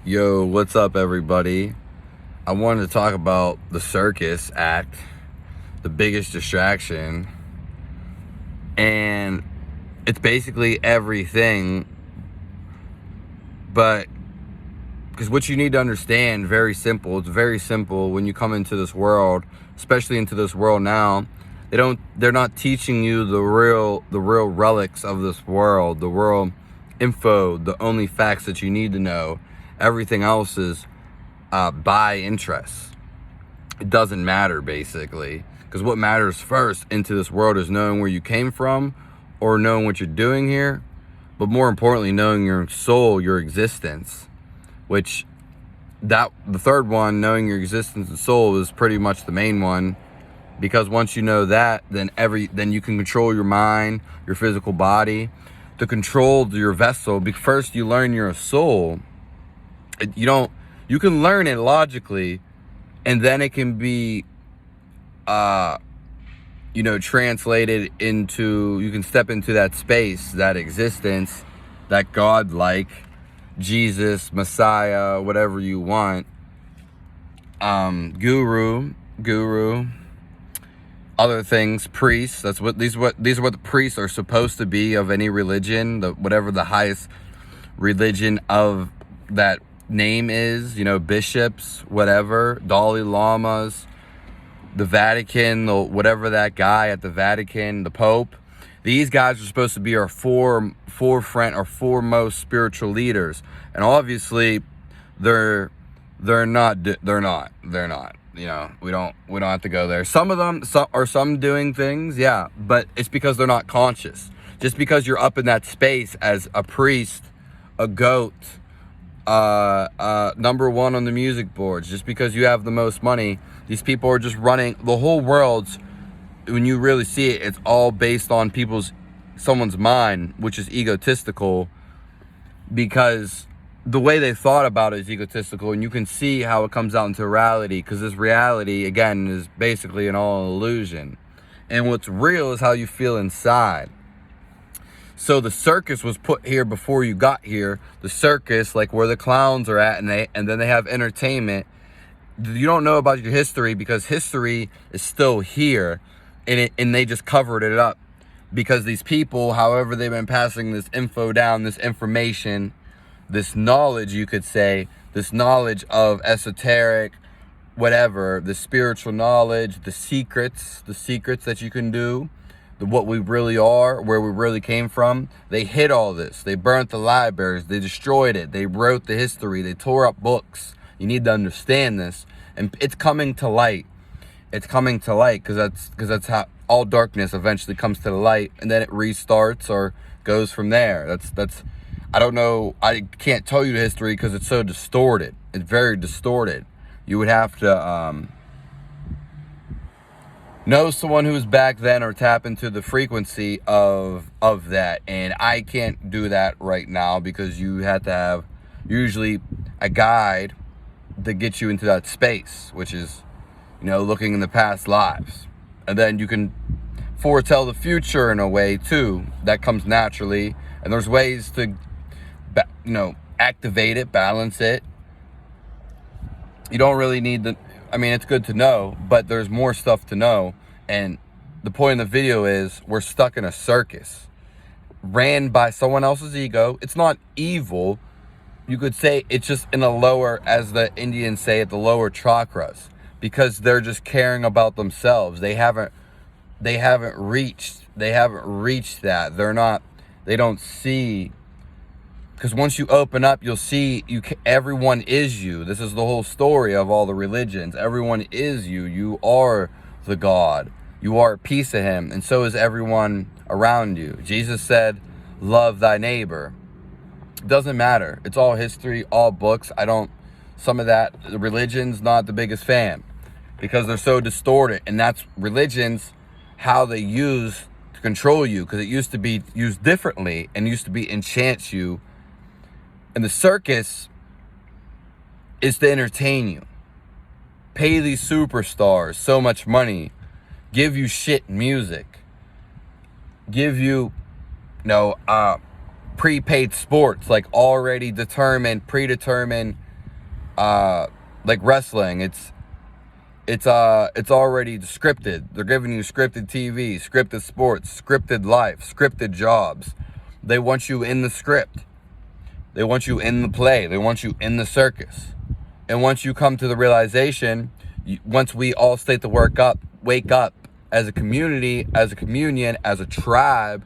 Yo, what's up, everybody? I wanted to talk about the Circus act, the biggest distraction, and it's basically everything, but because what you need to understand, very simple. It's very simple when you come into this world, especially into this world now. They're not teaching you the real relics of this world, the real info, the only facts that you need to know. Everything else is by interest. It doesn't matter, basically, because what matters first into this world is knowing where you came from, or knowing what you're doing here, but more importantly, knowing your soul, your existence. Which the third one, knowing your existence and soul, is pretty much the main one, because once you know that, then you can control your mind, your physical body, to control your vessel. Because first you learn you're a soul. You can learn it logically, and then it can be translated into, you can step into that space, that existence, that God-like, Jesus, Messiah, whatever you want, guru, other things, priests. These are what the priests are supposed to be of any religion, whatever the highest religion of that name is, bishops, whatever, Dalai Lamas, the Vatican, whatever that guy at the Vatican, the Pope. These guys are supposed to be our foremost spiritual leaders, and obviously they're not. We don't have to go there. Some of them some doing things, yeah, but it's because they're not conscious. Just because you're up in that space as a priest, a goat, number one on the music boards, just because you have the most money, these people are just running the whole world's. When you really see it, it's all based on someone's mind, which is egotistical, because the way they thought about it is egotistical, and you can see how it comes out into reality, because this reality, again, is basically an illusion. And what's real is how you feel inside. So the circus was put here before you got here. The circus, like where the clowns are at, and then they have entertainment. You don't know about your history, because history is still here, and they just covered it up, because these people, however they've been passing this info down, this information, this knowledge, you could say, this knowledge of esoteric, whatever, the spiritual knowledge, the secrets that you can do, what we really are, where we really came from. They hid all this. They burnt the libraries. They destroyed it. They wrote the history. They tore up books. You need to understand this, and it's coming to light. It's coming to light, because that's how all darkness eventually comes to the light, and then it restarts or goes from there. That's I don't know. I can't tell you the history because it's so distorted. It's very distorted. You would have to know someone who's back then, or tap into the frequency of that. And I can't do that right now, because you have to have usually a guide to get you into that space, which is, looking in the past lives. And then you can foretell the future in a way too. That comes naturally. And there's ways to, activate it, balance it. You don't really need it's good to know, but there's more stuff to know. And the point of the video is, we're stuck in a circus ran by someone else's ego. It's not evil. You could say it's just in a lower, as the Indians say, at the lower chakras, because they're just caring about themselves. They haven't reached that. They don't see, because once you open up, you'll see everyone is you. This is the whole story of all the religions. Everyone is you. You are the God. You are a piece of him, and so is everyone around you. Jesus said, love thy neighbor. It doesn't matter. It's all history, all books. Some of that, the religion's not the biggest fan, because they're so distorted. And that's religions, how they use to control you, because it used to be used differently, and used to be enchant you. And the circus is to entertain you. Pay these superstars so much money, give you shit music, give you, prepaid sports, like already predetermined like wrestling. It's already scripted. They're giving you scripted TV, scripted sports, scripted life, scripted jobs. They want you in the script. They want you in the play. They want you in the circus. And once you come to the realization, once we all state the wake up as a community, as a communion, as a tribe,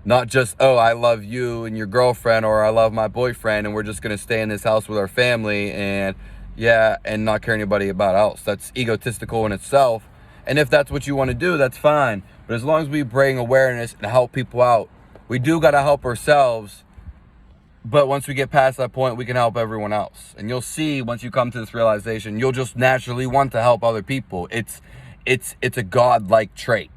not just, oh, I love you and your girlfriend, or I love my boyfriend, and we're just going to stay in this house with our family and not care anybody about else. That's egotistical in itself. And if that's what you want to do, that's fine. But as long as we bring awareness and help people out, we do got to help ourselves. But once we get past that point, we can help everyone else. And you'll see, once you come to this realization, you'll just naturally want to help other people. It's a godlike trait.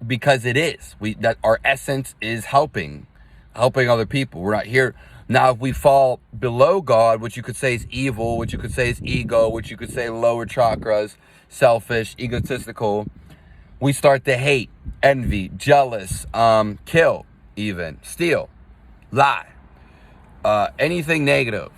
Because it is. That our essence is helping other people. We're not here. Now, if we fall below God, which you could say is evil, which you could say is ego, which you could say lower chakras, selfish, egotistical, we start to hate, envy, jealous, kill, even steal, lie, anything negative.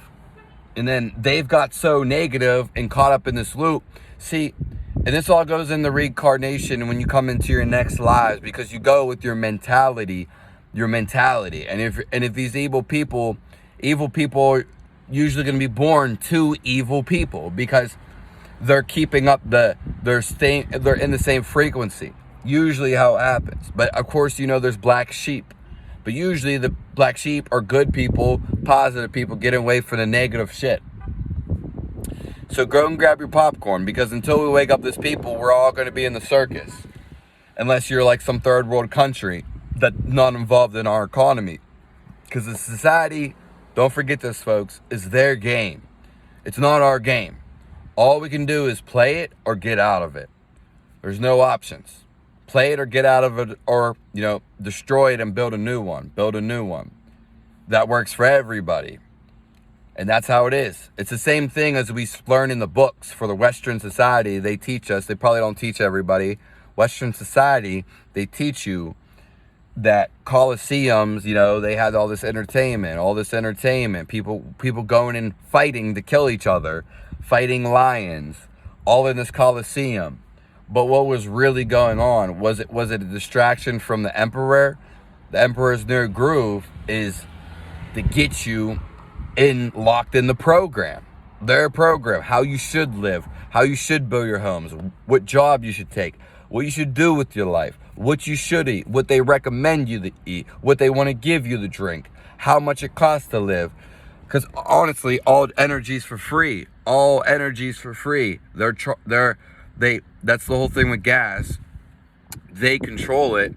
And then they've got so negative and caught up in this loop. See, and this all goes in the reincarnation when you come into your next lives, because you go with your mentality. And if these evil people are usually going to be born to evil people, because they're keeping up they're in the same frequency. Usually how it happens. But of course, there's black sheep. But usually the black sheep are good people, positive people, getting away from the negative shit. So go and grab your popcorn, because until we wake up this people, we're all going to be in the circus. Unless you're like some third world country that's not involved in our economy. Because the society, don't forget this, folks, is their game. It's not our game. All we can do is play it or get out of it. There's no options. Play it or get out of it, or, destroy it and build a new one. That works for everybody. And that's how it is. It's the same thing as we learn in the books for the Western society. They teach us, they probably don't teach everybody. Western society, they teach you that coliseums, they had all this entertainment, people going and fighting to kill each other, fighting lions, all in this coliseum. But what was really going on? Was it a distraction from the emperor? The emperor's new groove is to get you locked in the program. Their program, how you should live, how you should build your homes, what job you should take, what you should do with your life, what you should eat, what they recommend you to eat, what they want to give you to drink, how much it costs to live. Because honestly, all energy's for free. All energy's for free. That's the whole thing with gas. They control it,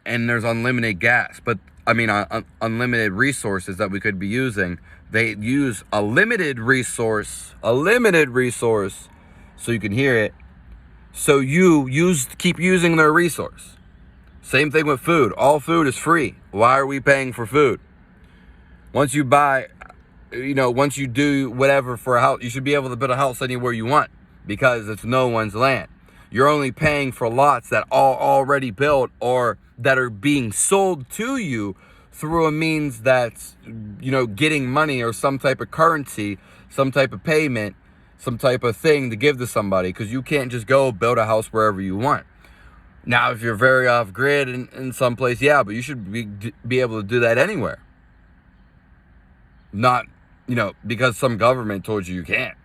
and there's unlimited gas. But unlimited resources that we could be using. They use a limited resource, so you can hear it. So keep using their resource. Same thing with food. All food is free. Why are we paying for food? Once you buy, once you do whatever for a house, you should be able to build a house anywhere you want, because it's no one's land. You're only paying for lots that are already built, or that are being sold to you through a means that's, getting money or some type of currency, some type of payment, some type of thing to give to somebody, because you can't just go build a house wherever you want. Now, if you're very off grid in some place, yeah, but you should be able to do that anywhere. Not, because some government told you can't.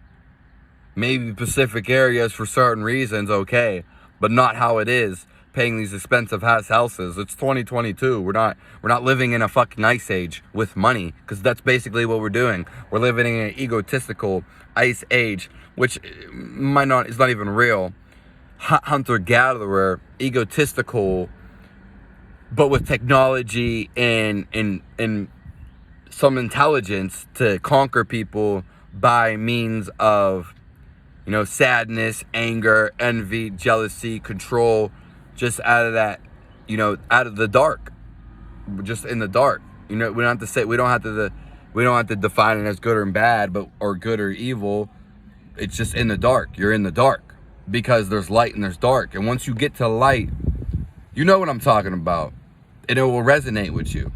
Maybe Pacific areas for certain reasons, okay, but not how it is. Paying these expensive houses. It's 2022. We're not living in a fucking ice age with money, because that's basically what we're doing. We're living in an egotistical ice age, which is not even real. Hunter-gatherer, egotistical, but with technology and some intelligence to conquer people by means of, sadness, anger, envy, jealousy, control. Just out of that, out of the dark, just in the dark. We don't have to define it as good or bad, or good or evil. It's just in the dark. You're in the dark because there's light and there's dark. And once you get to light, you know what I'm talking about, and it will resonate with you.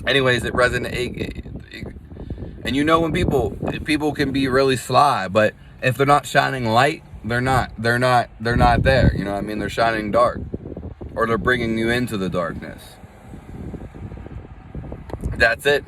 Anyways, it resonates. And you know when people can be really sly, but if they're not shining light, they're not there. You know what I mean? They're shining dark, or they're bringing you into the darkness. That's it.